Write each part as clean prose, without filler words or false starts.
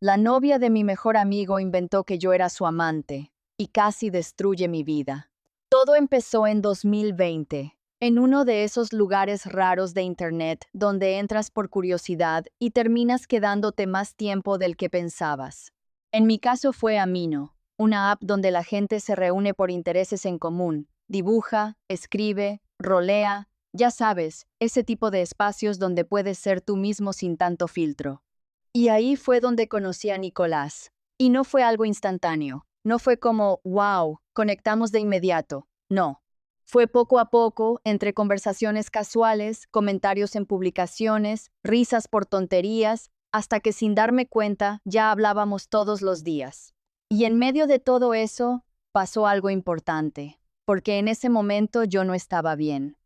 La novia de mi mejor amigo inventó que yo era su amante y casi destruye mi vida. Todo empezó en 2020, en uno de esos lugares raros de Internet donde entras por curiosidad y terminas quedándote más tiempo del que pensabas. En mi caso fue Amino, una app donde la gente se reúne por intereses en común, dibuja, escribe, rolea, ya sabes, ese tipo de espacios donde puedes ser tú mismo sin tanto filtro. Y ahí fue donde conocí a Nicolás. Y no fue algo instantáneo. No fue como, wow, conectamos de inmediato. No. Fue poco a poco, entre conversaciones casuales, comentarios en publicaciones, risas por tonterías, hasta que sin darme cuenta ya hablábamos todos los días. Y en medio de todo eso, pasó algo importante, porque en ese momento yo no estaba bien.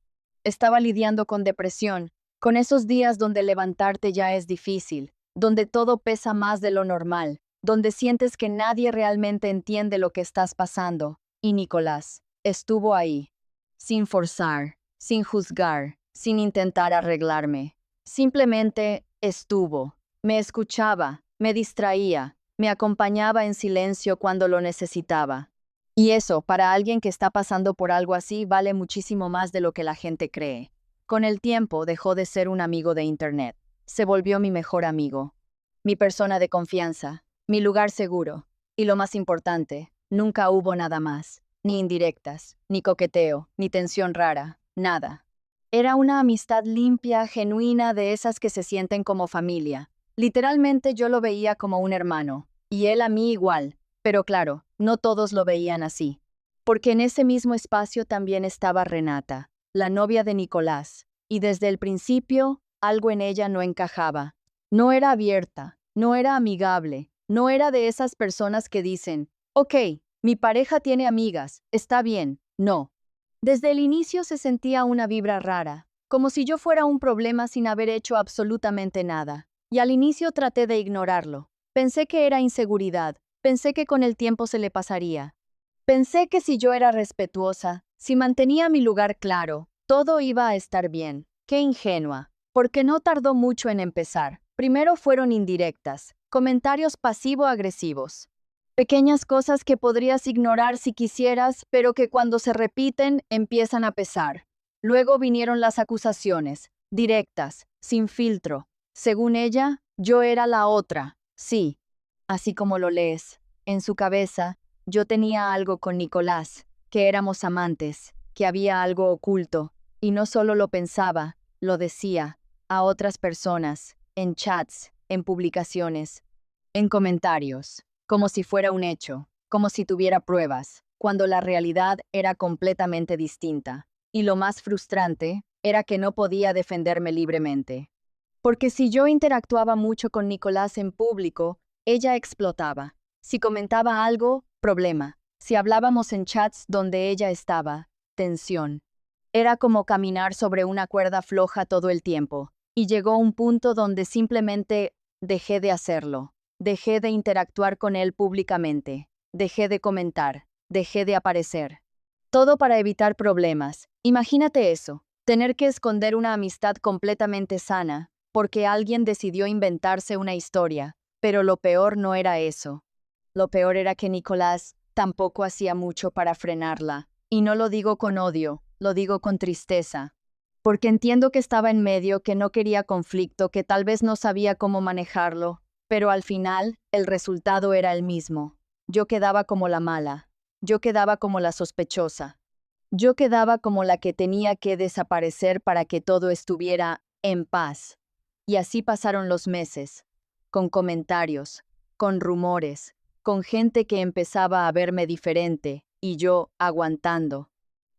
Estaba lidiando con depresión, con esos días donde levantarte ya es difícil, donde todo pesa más de lo normal, donde sientes que nadie realmente entiende lo que estás pasando. Y Nicolás estuvo ahí, sin forzar, sin juzgar, sin intentar arreglarme. Simplemente estuvo, me escuchaba, me distraía, me acompañaba en silencio cuando lo necesitaba. Y eso, para alguien que está pasando por algo así, vale muchísimo más de lo que la gente cree. Con el tiempo dejó de ser un amigo de Internet. Se volvió mi mejor amigo, mi persona de confianza, mi lugar seguro. Y lo más importante, nunca hubo nada más, ni indirectas, ni coqueteo, ni tensión rara, nada. Era una amistad limpia, genuina, de esas que se sienten como familia. Literalmente yo lo veía como un hermano, y él a mí igual. Pero claro, no todos lo veían así, porque en ese mismo espacio también estaba Renata, la novia de Nicolás, y desde el principio algo en ella no encajaba. No era abierta, no era amigable, no era de esas personas que dicen, ok, mi pareja tiene amigas, está bien, no. Desde el inicio se sentía una vibra rara, como si yo fuera un problema sin haber hecho absolutamente nada, y al inicio traté de ignorarlo. Pensé que era inseguridad. Pensé que con el tiempo se le pasaría. Pensé que si yo era respetuosa, si mantenía mi lugar claro, todo iba a estar bien. Qué ingenua, porque no tardó mucho en empezar. Primero fueron indirectas, comentarios pasivo-agresivos. Pequeñas cosas que podrías ignorar si quisieras, pero que cuando se repiten empiezan a pesar. Luego vinieron las acusaciones, directas, sin filtro. Según ella, yo era la otra. Sí, así como lo lees. En su cabeza, yo tenía algo con Nicolás, que éramos amantes, que había algo oculto, y no solo lo pensaba, lo decía, a otras personas, en chats, en publicaciones, en comentarios, como si fuera un hecho, como si tuviera pruebas, cuando la realidad era completamente distinta. Y lo más frustrante era que no podía defenderme libremente. Porque si yo interactuaba mucho con Nicolás en público, ella explotaba. Si comentaba algo, problema. Si hablábamos en chats donde ella estaba, tensión. Era como caminar sobre una cuerda floja todo el tiempo. Y llegó un punto donde simplemente dejé de hacerlo. Dejé de interactuar con él públicamente. Dejé de comentar. Dejé de aparecer. Todo para evitar problemas. Imagínate eso. Tener que esconder una amistad completamente sana, porque alguien decidió inventarse una historia. Pero lo peor no era eso. Lo peor era que Nicolás tampoco hacía mucho para frenarla. Y no lo digo con odio, lo digo con tristeza. Porque entiendo que estaba en medio, que no quería conflicto, que tal vez no sabía cómo manejarlo, pero al final el resultado era el mismo. Yo quedaba como la mala. Yo quedaba como la sospechosa. Yo quedaba como la que tenía que desaparecer para que todo estuviera en paz. Y así pasaron los meses, con comentarios, con rumores, con gente que empezaba a verme diferente, y yo aguantando,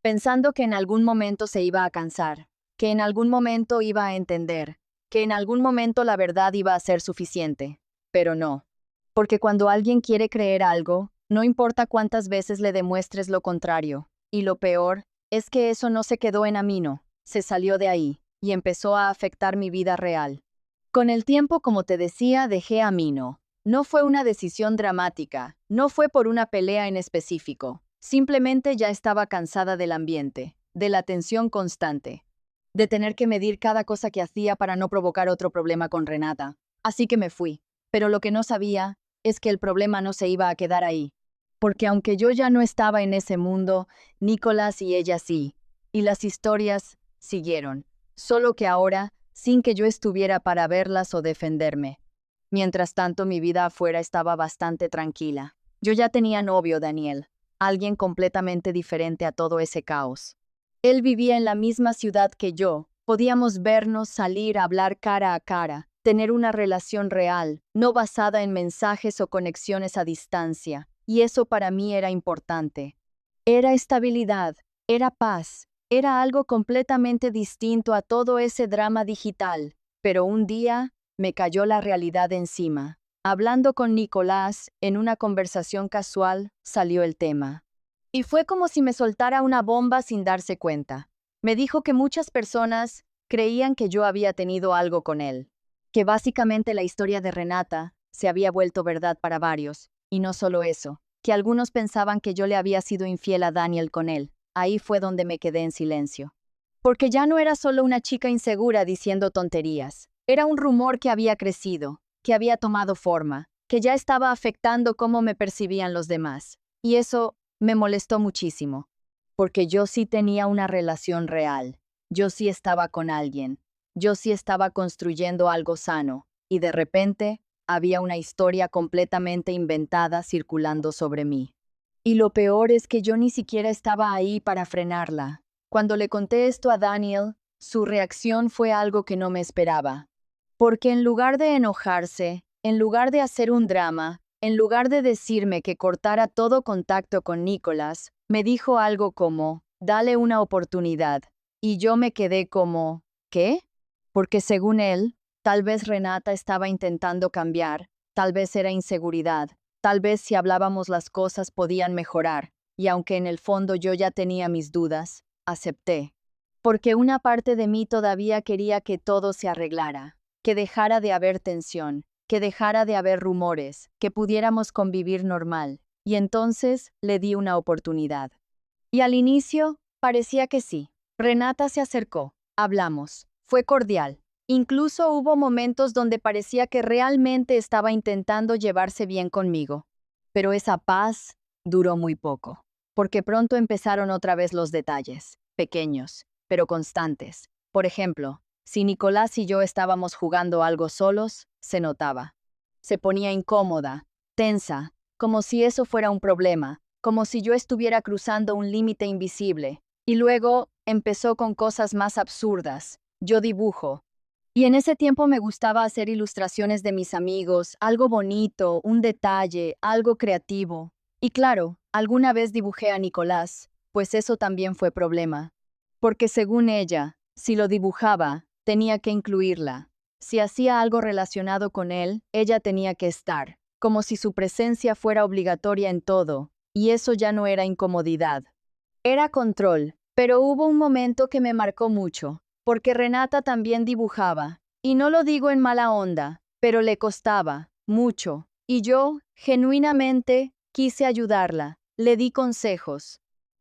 pensando que en algún momento se iba a cansar, que en algún momento iba a entender, que en algún momento la verdad iba a ser suficiente. Pero no, porque cuando alguien quiere creer algo, no importa cuántas veces le demuestres lo contrario, y lo peor es que eso no se quedó en Amino, se salió de ahí, y empezó a afectar mi vida real. Con el tiempo, como te decía, dejé a Mino. No fue una decisión dramática, no fue por una pelea en específico. Simplemente ya estaba cansada del ambiente, de la tensión constante, de tener que medir cada cosa que hacía para no provocar otro problema con Renata. Así que me fui. Pero lo que no sabía es que el problema no se iba a quedar ahí. Porque aunque yo ya no estaba en ese mundo, Nicolás y ella sí. Y las historias siguieron. Solo que ahora, sin que yo estuviera para verlas o defenderme. Mientras tanto, mi vida afuera estaba bastante tranquila. Yo ya tenía novio, Daniel, alguien completamente diferente a todo ese caos. Él vivía en la misma ciudad que yo. Podíamos vernos, salir, hablar cara a cara, tener una relación real, no basada en mensajes o conexiones a distancia. Y eso para mí era importante. Era estabilidad, era paz, era algo completamente distinto a todo ese drama digital. Pero un día me cayó la realidad encima. Hablando con Nicolás, en una conversación casual, salió el tema. Y fue como si me soltara una bomba sin darse cuenta. Me dijo que muchas personas creían que yo había tenido algo con él, que básicamente la historia de Renata se había vuelto verdad para varios, y no solo eso, que algunos pensaban que yo le había sido infiel a Daniel con él. Ahí fue donde me quedé en silencio. Porque ya no era solo una chica insegura diciendo tonterías, era un rumor que había crecido, que había tomado forma, que ya estaba afectando cómo me percibían los demás. Y eso me molestó muchísimo, porque yo sí tenía una relación real, yo sí estaba con alguien, yo sí estaba construyendo algo sano, y de repente había una historia completamente inventada circulando sobre mí. Y lo peor es que yo ni siquiera estaba ahí para frenarla. Cuando le conté esto a Daniel, su reacción fue algo que no me esperaba. Porque en lugar de enojarse, en lugar de hacer un drama, en lugar de decirme que cortara todo contacto con Nicolás, me dijo algo como, dale una oportunidad. Y yo me quedé como, ¿qué? Porque según él, tal vez Renata estaba intentando cambiar, tal vez era inseguridad, tal vez si hablábamos las cosas podían mejorar, y aunque en el fondo yo ya tenía mis dudas, acepté. Porque una parte de mí todavía quería que todo se arreglara, que dejara de haber tensión, que dejara de haber rumores, que pudiéramos convivir normal, y entonces le di una oportunidad. Y al inicio, parecía que sí. Renata se acercó, hablamos, fue cordial. Incluso hubo momentos donde parecía que realmente estaba intentando llevarse bien conmigo. Pero esa paz duró muy poco, porque pronto empezaron otra vez los detalles, pequeños, pero constantes. Por ejemplo, si Nicolás y yo estábamos jugando algo solos, se notaba. Se ponía incómoda, tensa, como si eso fuera un problema, como si yo estuviera cruzando un límite invisible. Y luego empezó con cosas más absurdas. Yo dibujo. Y en ese tiempo me gustaba hacer ilustraciones de mis amigos, algo bonito, un detalle, algo creativo. Y claro, alguna vez dibujé a Nicolás, pues eso también fue problema. Porque según ella, si lo dibujaba, tenía que incluirla. Si hacía algo relacionado con él, ella tenía que estar, como si su presencia fuera obligatoria en todo, y eso ya no era incomodidad. Era control, pero hubo un momento que me marcó mucho, porque Renata también dibujaba, y no lo digo en mala onda, pero le costaba, mucho, y yo, genuinamente, quise ayudarla, le di consejos.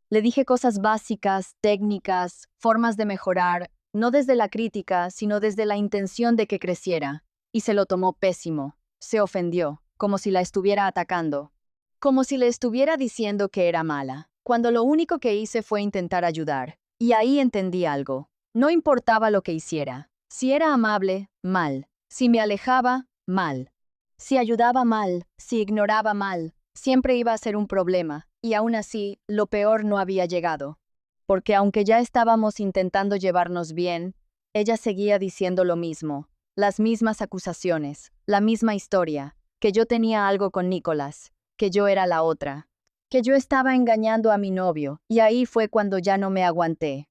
Le dije cosas básicas, técnicas, formas de mejorar, no desde la crítica, sino desde la intención de que creciera, y se lo tomó pésimo, se ofendió, como si la estuviera atacando, como si le estuviera diciendo que era mala, cuando lo único que hice fue intentar ayudar. Y ahí entendí algo. No importaba lo que hiciera. Si era amable, mal. Si me alejaba, mal. Si ayudaba mal, si ignoraba mal, siempre iba a ser un problema. Y aún así, lo peor no había llegado. Porque aunque ya estábamos intentando llevarnos bien, ella seguía diciendo lo mismo, las mismas acusaciones, la misma historia, que yo tenía algo con Nicolás, que yo era la otra, que yo estaba engañando a mi novio, y ahí fue cuando ya no me aguanté.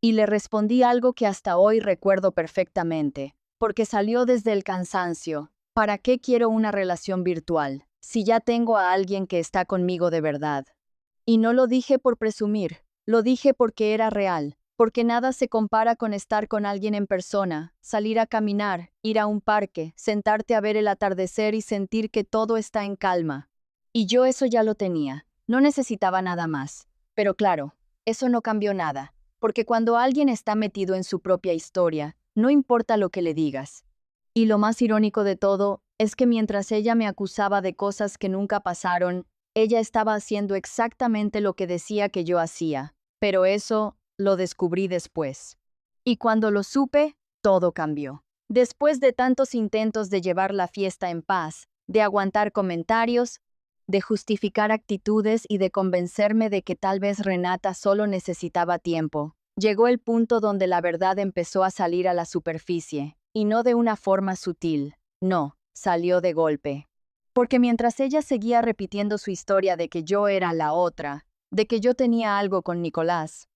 Y le respondí algo que hasta hoy recuerdo perfectamente, porque salió desde el cansancio. ¿Para qué quiero una relación virtual, si ya tengo a alguien que está conmigo de verdad? Y no lo dije por presumir, lo dije porque era real, porque nada se compara con estar con alguien en persona, salir a caminar, ir a un parque, sentarte a ver el atardecer y sentir que todo está en calma. Y yo eso ya lo tenía, no necesitaba nada más. Pero claro, eso no cambió nada, porque cuando alguien está metido en su propia historia, no importa lo que le digas. Y lo más irónico de todo es que mientras ella me acusaba de cosas que nunca pasaron, ella estaba haciendo exactamente lo que decía que yo hacía, pero eso lo descubrí después. Y cuando lo supe, todo cambió. Después de tantos intentos de llevar la fiesta en paz, de aguantar comentarios, de justificar actitudes y de convencerme de que tal vez Renata solo necesitaba tiempo, llegó el punto donde la verdad empezó a salir a la superficie, y no de una forma sutil, no, salió de golpe. Porque mientras ella seguía repitiendo su historia de que yo era la otra, de que yo tenía algo con Nicolás,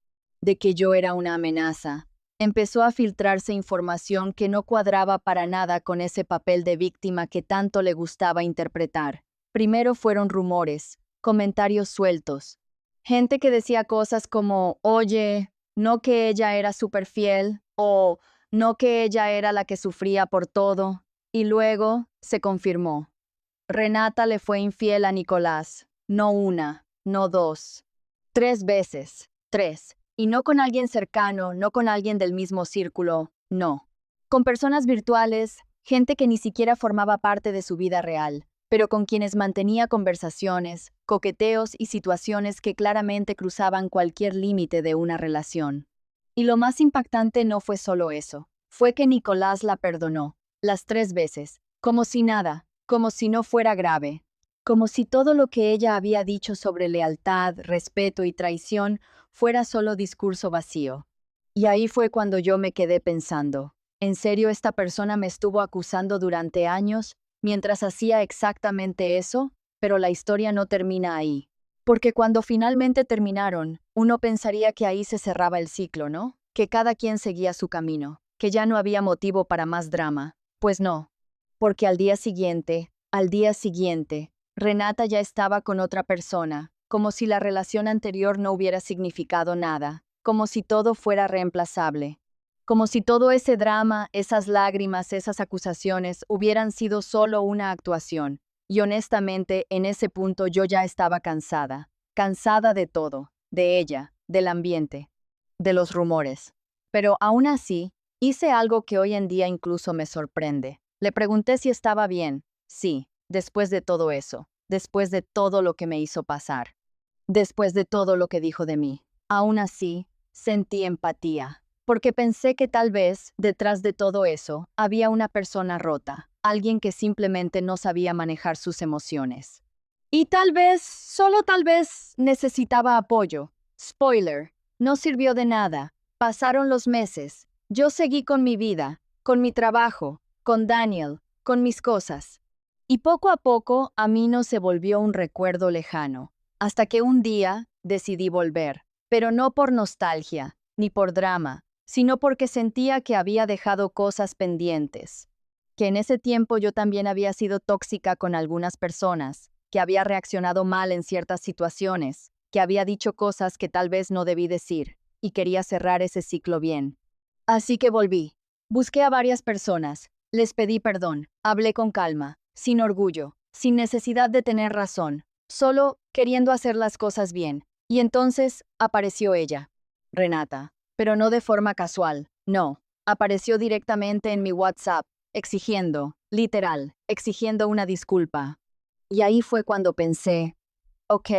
de que yo era una amenaza, empezó a filtrarse información que no cuadraba para nada con ese papel de víctima que tanto le gustaba interpretar. Primero fueron rumores, comentarios sueltos, gente que decía cosas como, oye, no que ella era súper fiel, o no que ella era la que sufría por todo, y luego se confirmó. Renata le fue infiel a Nicolás, no una, no dos, 3 veces, 3, y no con alguien cercano, no con alguien del mismo círculo, no. Con personas virtuales, gente que ni siquiera formaba parte de su vida real, pero con quienes mantenía conversaciones, coqueteos y situaciones que claramente cruzaban cualquier límite de una relación. Y lo más impactante no fue solo eso, fue que Nicolás la perdonó, las 3 veces, como si nada, como si no fuera grave, como si todo lo que ella había dicho sobre lealtad, respeto y traición fuera solo discurso vacío. Y ahí fue cuando yo me quedé pensando, ¿en serio esta persona me estuvo acusando durante años mientras hacía exactamente eso? Pero la historia no termina ahí. Porque cuando finalmente terminaron, uno pensaría que ahí se cerraba el ciclo, ¿no? Que cada quien seguía su camino, que ya no había motivo para más drama. Pues no. Porque al día siguiente, Renata ya estaba con otra persona, como si la relación anterior no hubiera significado nada, como si todo fuera reemplazable, como si todo ese drama, esas lágrimas, esas acusaciones hubieran sido solo una actuación. Y honestamente, en ese punto yo ya estaba cansada, cansada de todo, de ella, del ambiente, de los rumores. Pero aún así, hice algo que hoy en día incluso me sorprende. Le pregunté si estaba bien. Sí, después de todo eso, después de todo lo que me hizo pasar, después de todo lo que dijo de mí. Aún así, sentí empatía, porque pensé que tal vez, detrás de todo eso, había una persona rota, alguien que simplemente no sabía manejar sus emociones. Y tal vez, solo tal vez, necesitaba apoyo. Spoiler, no sirvió de nada. Pasaron los meses. Yo seguí con mi vida, con mi trabajo, con Daniel, con mis cosas. Y poco a poco, a mí no se volvió un recuerdo lejano, hasta que un día decidí volver, pero no por nostalgia, ni por drama, sino porque sentía que había dejado cosas pendientes, que en ese tiempo yo también había sido tóxica con algunas personas, que había reaccionado mal en ciertas situaciones, que había dicho cosas que tal vez no debí decir, y quería cerrar ese ciclo bien. Así que volví. Busqué a varias personas, les pedí perdón, hablé con calma, sin orgullo, sin necesidad de tener razón, solo queriendo hacer las cosas bien. Y entonces apareció ella, Renata, pero no de forma casual, no, apareció directamente en mi WhatsApp, exigiendo, literal, exigiendo una disculpa. Y ahí fue cuando pensé, ok,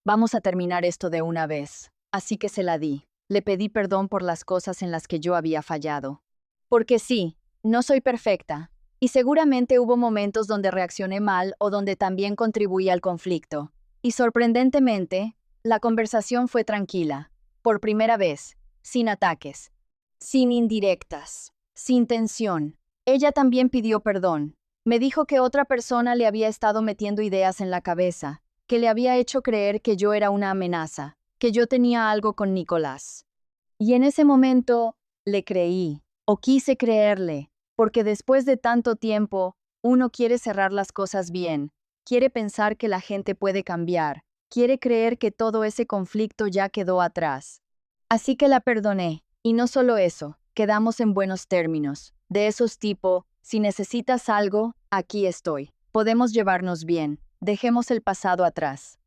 vamos a terminar esto de una vez. Así que se la di. Le pedí perdón por las cosas en las que yo había fallado. Porque sí, no soy perfecta, y seguramente hubo momentos donde reaccioné mal o donde también contribuí al conflicto. Y sorprendentemente, la conversación fue tranquila, por primera vez, sin ataques, sin indirectas, sin tensión. Ella también pidió perdón. Me dijo que otra persona le había estado metiendo ideas en la cabeza, que le había hecho creer que yo era una amenaza, que yo tenía algo con Nicolás. Y en ese momento le creí, o quise creerle, porque después de tanto tiempo, uno quiere cerrar las cosas bien, quiere pensar que la gente puede cambiar, quiere creer que todo ese conflicto ya quedó atrás. Así que la perdoné, y no solo eso, quedamos en buenos términos, de esos tipo, si necesitas algo, aquí estoy, podemos llevarnos bien, dejemos el pasado atrás.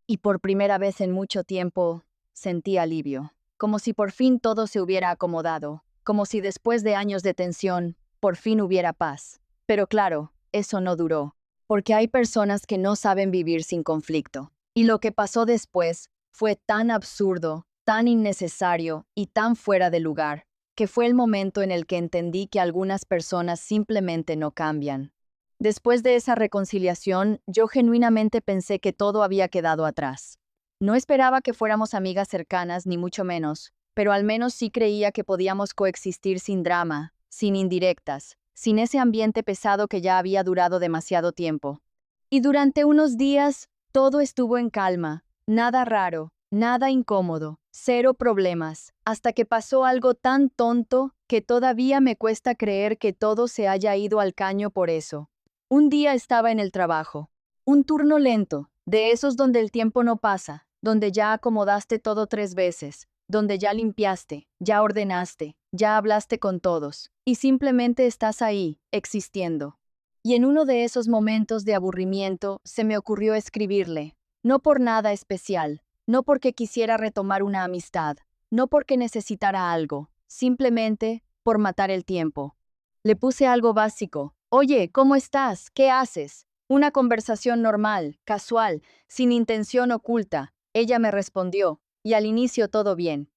Y por primera vez en mucho tiempo, sentí alivio, como si por fin todo se hubiera acomodado, como si después de años de tensión, por fin hubiera paz. Pero claro, eso no duró, porque hay personas que no saben vivir sin conflicto. Y lo que pasó después fue tan absurdo, tan innecesario y tan fuera de lugar, que fue el momento en el que entendí que algunas personas simplemente no cambian. Después de esa reconciliación, yo genuinamente pensé que todo había quedado atrás. No esperaba que fuéramos amigas cercanas, ni mucho menos, pero al menos sí creía que podíamos coexistir sin drama, sin indirectas, sin ese ambiente pesado que ya había durado demasiado tiempo. Y durante unos días, todo estuvo en calma, nada raro, nada incómodo, cero problemas, hasta que pasó algo tan tonto que todavía me cuesta creer que todo se haya ido al caño por eso. Un día estaba en el trabajo, un turno lento, de esos donde el tiempo no pasa, donde ya acomodaste todo 3 veces, donde ya limpiaste, ya ordenaste, ya hablaste con todos, y simplemente estás ahí, existiendo. Y en uno de esos momentos de aburrimiento se me ocurrió escribirle, no por nada especial, no porque quisiera retomar una amistad, no porque necesitara algo, simplemente por matar el tiempo. Le puse algo básico. Oye, ¿cómo estás? ¿Qué haces? Una conversación normal, casual, sin intención oculta. Ella me respondió, y al inicio todo bien.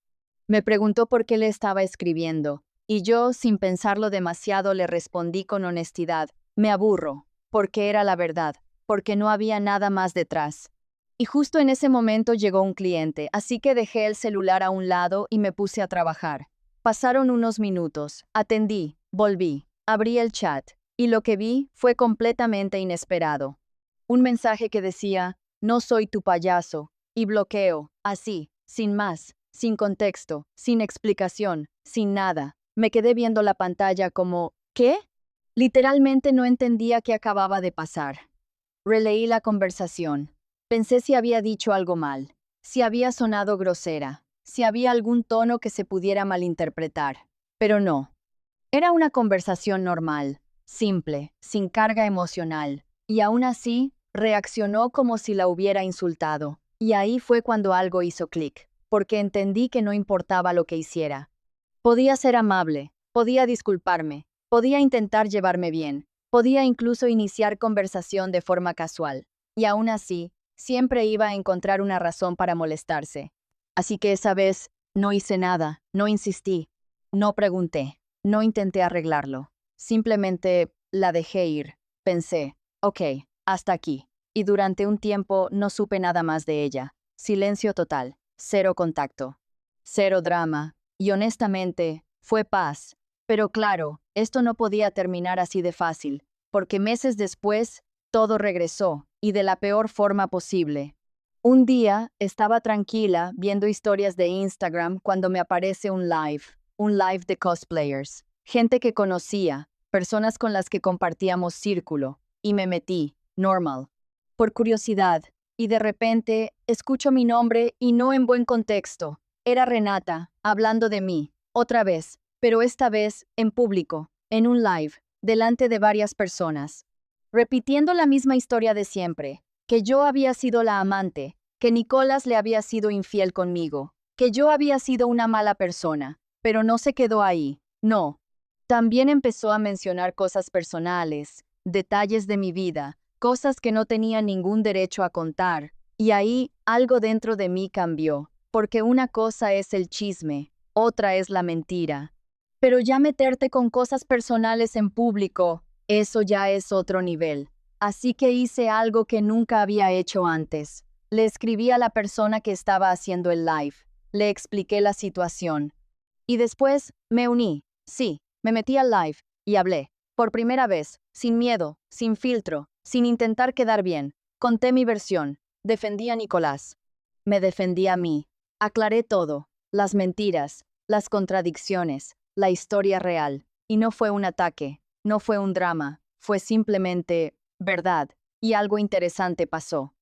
Me preguntó por qué le estaba escribiendo, y yo, sin pensarlo demasiado, le respondí con honestidad, me aburro, porque era la verdad, porque no había nada más detrás. Y justo en ese momento llegó un cliente, así que dejé el celular a un lado y me puse a trabajar. Pasaron unos minutos, atendí, volví, abrí el chat, y lo que vi fue completamente inesperado. Un mensaje que decía, no soy tu payaso, y bloqueo, así, sin más, sin contexto, sin explicación, sin nada. Me quedé viendo la pantalla como, ¿qué? Literalmente no entendía qué acababa de pasar. Releí la conversación. Pensé si había dicho algo mal, si había sonado grosera, si había algún tono que se pudiera malinterpretar. Pero no. Era una conversación normal, simple, sin carga emocional, y aún así, reaccionó como si la hubiera insultado. Y ahí fue cuando algo hizo clic, porque entendí que no importaba lo que hiciera. Podía ser amable, podía disculparme, podía intentar llevarme bien, podía incluso iniciar conversación de forma casual, y aún así, siempre iba a encontrar una razón para molestarse. Así que esa vez, no hice nada, no insistí, no pregunté, no intenté arreglarlo. Simplemente la dejé ir. Pensé, ok, hasta aquí. Y durante un tiempo no supe nada más de ella. Silencio total, cero contacto, cero drama, y honestamente, fue paz. Pero claro, esto no podía terminar así de fácil, porque meses después, todo regresó, y de la peor forma posible. Un día, estaba tranquila viendo historias de Instagram cuando me aparece un live de cosplayers, gente que conocía, personas con las que compartíamos círculo, y me metí, normal, por curiosidad, y de repente, escucho mi nombre y no en buen contexto. Era Renata, hablando de mí, otra vez, pero esta vez en público, en un live, delante de varias personas, repitiendo la misma historia de siempre, que yo había sido la amante, que Nicolás le había sido infiel conmigo, que yo había sido una mala persona, pero no se quedó ahí, no. También empezó a mencionar cosas personales, detalles de mi vida, cosas que no tenía ningún derecho a contar, y ahí algo dentro de mí cambió, porque una cosa es el chisme, otra es la mentira. Pero ya meterte con cosas personales en público, eso ya es otro nivel. Así que hice algo que nunca había hecho antes. Le escribí a la persona que estaba haciendo el live, le expliqué la situación. Y después me uní, sí, me metí al live y hablé. Por primera vez, sin miedo, sin filtro, sin intentar quedar bien. Conté mi versión, defendí a Nicolás. Me defendí a mí. Aclaré todo, las mentiras, las contradicciones, la historia real. Y no fue un ataque, no fue un drama, fue simplemente verdad. Y algo interesante pasó.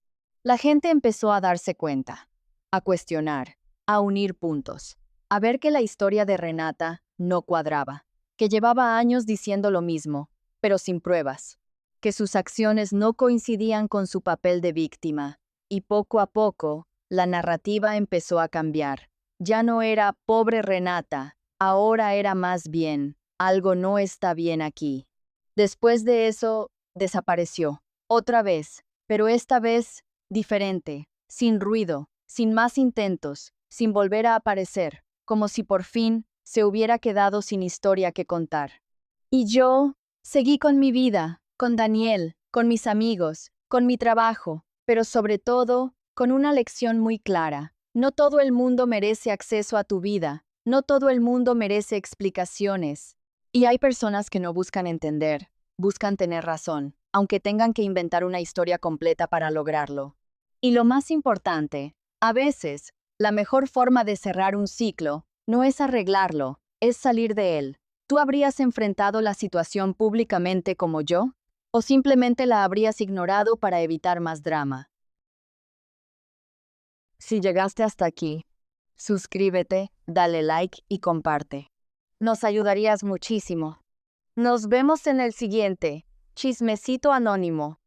La gente empezó a darse cuenta, a cuestionar, a unir puntos, a ver que la historia de Renata no cuadraba, que llevaba años diciendo lo mismo, pero sin pruebas, que sus acciones no coincidían con su papel de víctima, y poco a poco, la narrativa empezó a cambiar. Ya no era pobre Renata, ahora era más bien, algo no está bien aquí. Después de eso, desapareció. Otra vez, pero esta vez diferente, sin ruido, sin más intentos, sin volver a aparecer, como si por fin se hubiera quedado sin historia que contar. Y yo seguí con mi vida, con Daniel, con mis amigos, con mi trabajo, pero sobre todo, con una lección muy clara. No todo el mundo merece acceso a tu vida, no todo el mundo merece explicaciones. Y hay personas que no buscan entender, buscan tener razón, aunque tengan que inventar una historia completa para lograrlo. Y lo más importante, a veces, la mejor forma de cerrar un ciclo no es arreglarlo, es salir de él. ¿Tú habrías enfrentado la situación públicamente como yo? ¿O simplemente la habrías ignorado para evitar más drama? Si llegaste hasta aquí, suscríbete, dale like y comparte. Nos ayudarías muchísimo. Nos vemos en el siguiente Chismecito Anónimo.